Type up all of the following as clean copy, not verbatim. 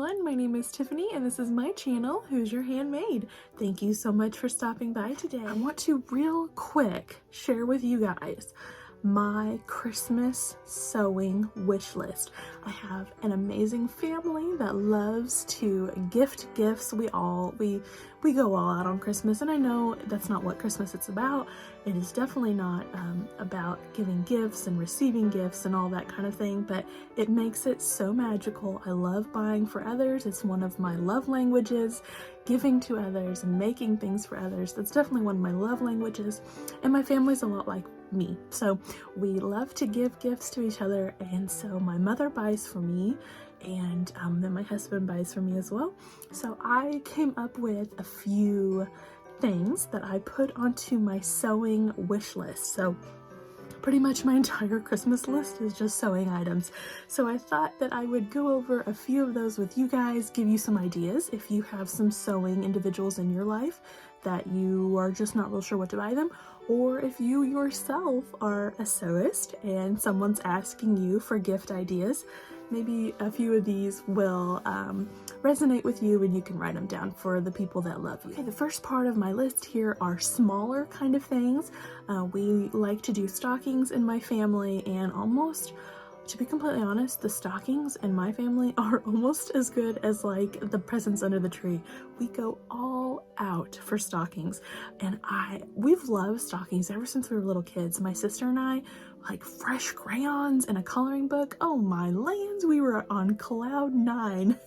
everyone, my name is Tiffany and this is my channel, Who's Your Handmade. Thank you so much for stopping by today. I want to real quick share with you guys my Christmas sewing wish list. I have an amazing family that loves to gift gifts. We go all out on Christmas, and I know that's not what Christmas is about. It is definitely not about giving gifts and receiving gifts and all that kind of thing, but it makes it so magical. I love buying for others. It's one of my love languages. Giving to others and making things for others, that's definitely one of my love languages, and my family's a lot like me, so we love to give gifts to each other. And so my mother buys for me, and then my husband buys for me as well. So I came up with a few things that I put onto my sewing wish list. So pretty much my entire Christmas list is just sewing items. So I thought that I would go over a few of those with you guys, give you some ideas if you have some sewing individuals in your life that you are just not real sure what to buy them, or if you yourself are a sewist and someone's asking you for gift ideas. Maybe a few of these will resonate with you and you can write them down for the people that love you. Okay, the first part of my list here are smaller kind of things. We like to do stockings in my family, and almost, to be completely honest, the stockings in my family are almost as good as like the presents under the tree. We go all out for stockings, and we've loved stockings ever since we were little kids. My sister and I, like fresh crayons and a coloring book. Oh my lands, we were on cloud nine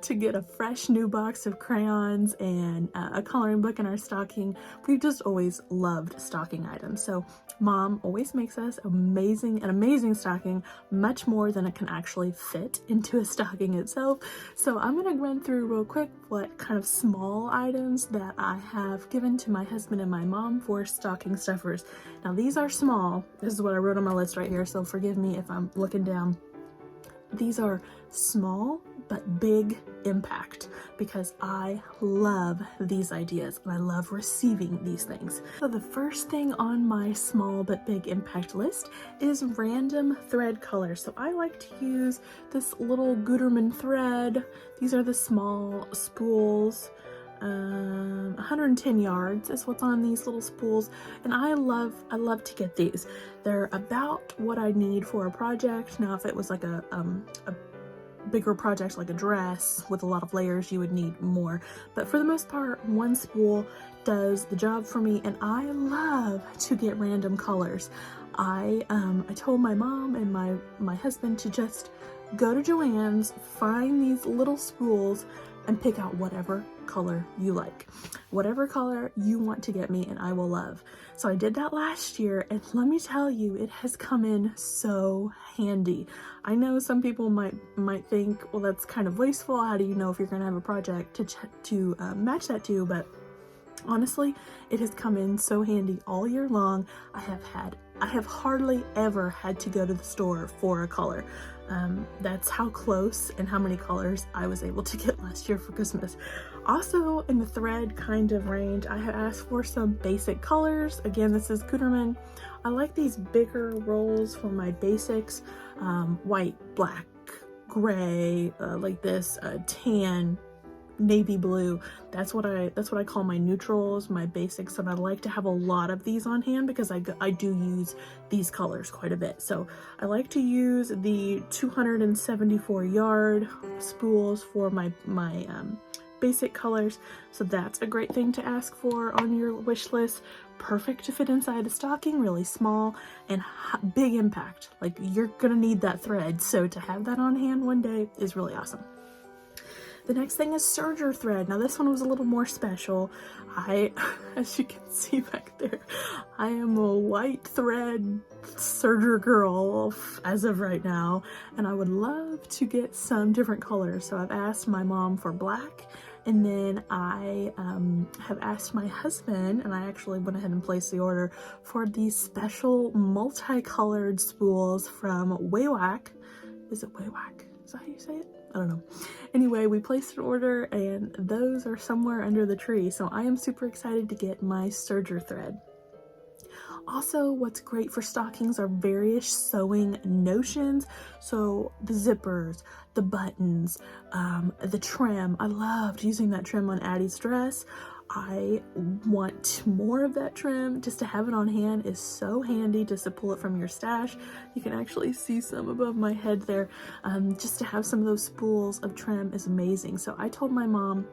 to get a fresh new box of crayons and a coloring book in our stocking. We've just always loved stocking items. So Mom always makes us an amazing stocking, much more than it can actually fit into a stocking itself. So I'm gonna run through real quick what kind of small items that I have given to my husband and my mom for stocking stuffers. Now these are small. This is what I wrote on my list right here, so forgive me if I'm looking down. These are small but big impact, because I love these ideas and I love receiving these things. So the first thing on my small but big impact list is random thread colors. So I like to use this little Gutermann thread. These are the small spools. 110 yards is what's on these little spools, and I love to get these. They're about what I need for a project. Now if it was like a bigger project like a dress with a lot of layers, you would need more, but for the most part one spool does the job for me. And I love to get random colors. I told my mom and my husband to just go to Joann's, find these little spools, and pick out whatever color you like. Whatever color you want to get me, and I will love. So I did that last year, and let me tell you, it has come in so handy. I know some people might think, well, that's kind of wasteful. How do you know if you're gonna have a project to match that to? But honestly, it has come in so handy all year long. I have hardly ever had to go to the store for a color. That's how close and how many colors I was able to get last year for Christmas. Also, in the thread kind of range, I have asked for some basic colors. Again, this is Gutermann. I like these bigger rolls for my basics. White, black, gray, like this, tan, navy blue. That's what I call my neutrals, my basics, and I like to have a lot of these on hand because I do use these colors quite a bit. So I like to use the 274 yard spools for my basic colors. So that's a great thing to ask for on your wish list. Perfect to fit inside a stocking, really small, and big impact. Like, you're gonna need that thread, so to have that on hand one day is really awesome. The next thing is serger thread. Now this one was a little more special. As you can see back there, I am a white thread serger girl as of right now, and I would love to get some different colors. So I've asked my mom for black, and then I have asked my husband, and I actually went ahead and placed the order for these special multicolored spools from Waywack. Is it Waywack? Is that how you say it? I don't know. Anyway, we placed an order and those are somewhere under the tree. So I am super excited to get my serger thread. Also, what's great for stockings are various sewing notions. So the zippers, the buttons, the trim. I loved using that trim on Addie's dress. I want more of that trim. Just to have it on hand is so handy, just to pull it from your stash. You can actually see some above my head there. Just to have some of those spools of trim is amazing. So I told my mom,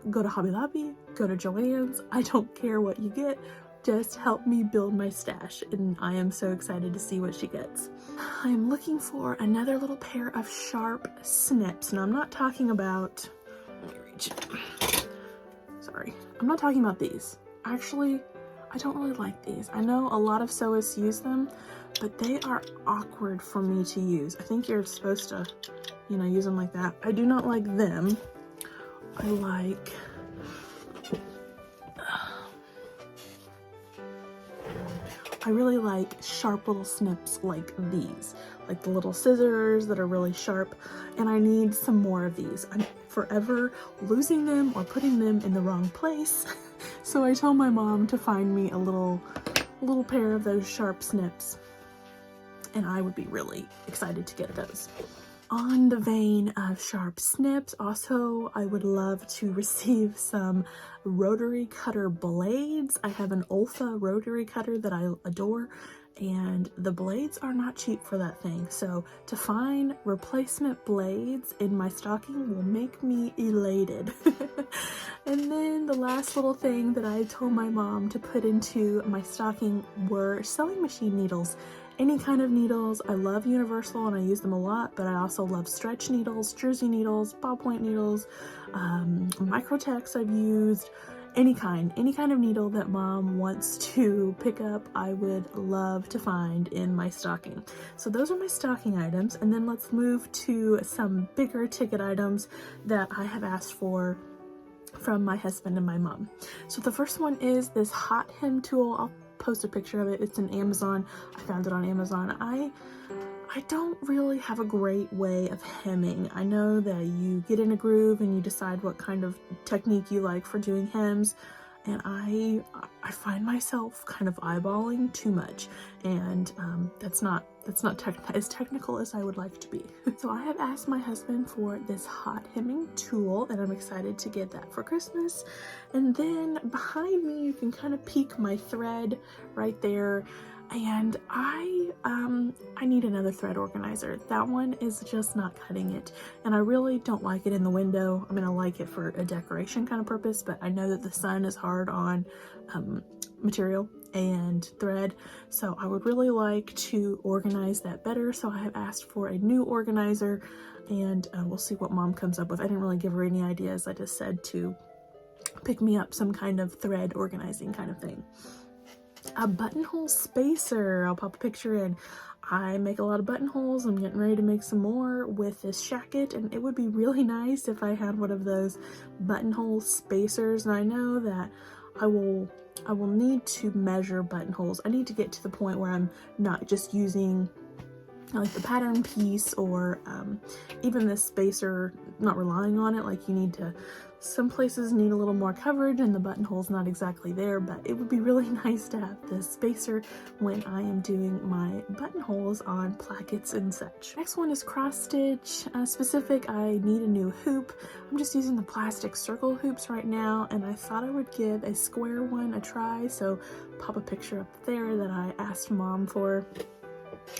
go to Hobby Lobby, go to Joann's, I don't care what you get, just help me build my stash, and I am so excited to see what she gets. I'm looking for another little pair of sharp snips, and I'm not talking about, let me reach, sorry, I'm not talking about these. Actually, I don't really like these. I know a lot of sewists use them, but they are awkward for me to use. I think you're supposed to, you know, use them like that. I do not like them. I really like sharp little snips like these, like the little scissors that are really sharp, and I need some more of these. I'm forever losing them or putting them in the wrong place. So I told my mom to find me a little pair of those sharp snips, and I would be really excited to get those. On the vein of sharp snips, also I would love to receive some rotary cutter blades. I have an Olfa rotary cutter that I adore, and the blades are not cheap for that thing. So to find replacement blades in my stocking will make me elated. And then the last little thing that I told my mom to put into my stocking were sewing machine needles. Any kind of needles. I love universal and I use them a lot, but I also love stretch needles, jersey needles, ballpoint needles, Microtex I've used, any kind of needle that mom wants to pick up, I would love to find in my stocking. So those are my stocking items, and then let's move to some bigger ticket items that I have asked for from my husband and my mom. So the first one is this hot hem tool. I'll post a picture of it. It's in Amazon. I found it on Amazon. I don't really have a great way of hemming. I know that you get in a groove and you decide what kind of technique you like for doing hems, and I find myself kind of eyeballing too much, and that's not as technical as I would like to be. So I have asked my husband for this hot hemming tool, and I'm excited to get that for Christmas. And then behind me you can kind of peek my thread right there, and I need another thread organizer. That one is just not cutting it, and I really don't like it in the window. I mean, I like it for a decoration kind of purpose, but I know that the sun is hard on material and thread, so I would really like to organize that better. So I have asked for a new organizer, and we'll see what mom comes up with. I didn't really give her any ideas. I just said to pick me up some kind of thread organizing kind of thing. A buttonhole spacer. I'll pop a picture in. I make a lot of buttonholes. I'm getting ready to make some more with this shacket, and it would be really nice if I had one of those buttonhole spacers. And I know that I will need to measure buttonholes. I need to get to the point where I'm not just using like the pattern piece or even this spacer, not relying on it. Like, you need to, some places need a little more coverage and the buttonhole's not exactly there, but it would be really nice to have this spacer when I am doing my buttonholes on plackets and such. Next one is cross stitch specific. I need a new hoop. I'm just using the plastic circle hoops right now, and I thought I would give a square one a try, so pop a picture up there that I asked mom for.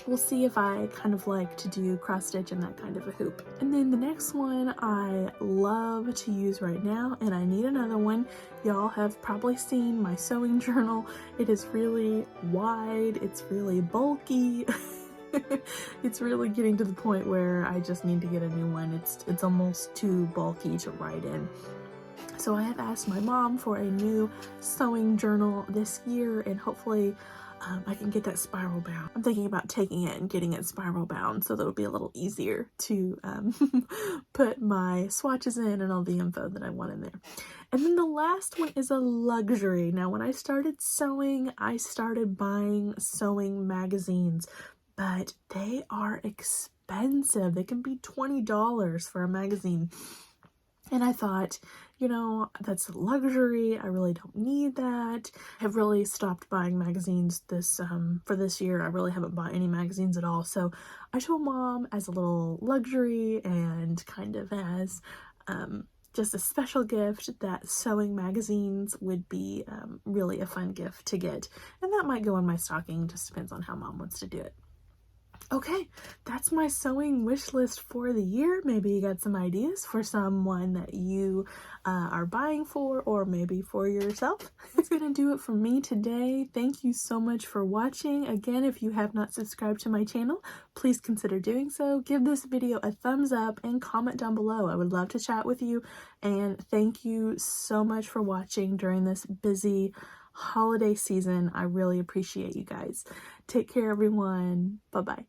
We'll see if I kind of like to do cross stitch in that kind of a hoop. And then the next one I love to use right now, and I need another one. Y'all have probably seen my sewing journal. It is really wide, it's really bulky. It's really getting to the point where I just need to get a new one. It's almost too bulky to write in. So I have asked my mom for a new sewing journal this year, and hopefully I can get that spiral bound. I'm thinking about taking it and getting it spiral bound so that it'll be a little easier to put my swatches in and all the info that I want in there. And then the last one is a luxury. Now, when I started sewing, I started buying sewing magazines, but they are expensive. They can be $20 for a magazine. And I thought, you know, that's a luxury. I really don't need that. I've really stopped buying magazines for this year. I really haven't bought any magazines at all. So I told Mom, as a little luxury and kind of as just a special gift, that sewing magazines would be really a fun gift to get. And that might go in my stocking, just depends on how Mom wants to do it. Okay, that's my sewing wish list for the year. Maybe you got some ideas for someone that you are buying for, or maybe for yourself. That's gonna do it for me today. Thank you so much for watching. Again, if you have not subscribed to my channel, please consider doing so. Give this video a thumbs up and comment down below. I would love to chat with you, and thank you so much for watching during this busy holiday season. I really appreciate you guys. Take care, everyone. Bye-bye.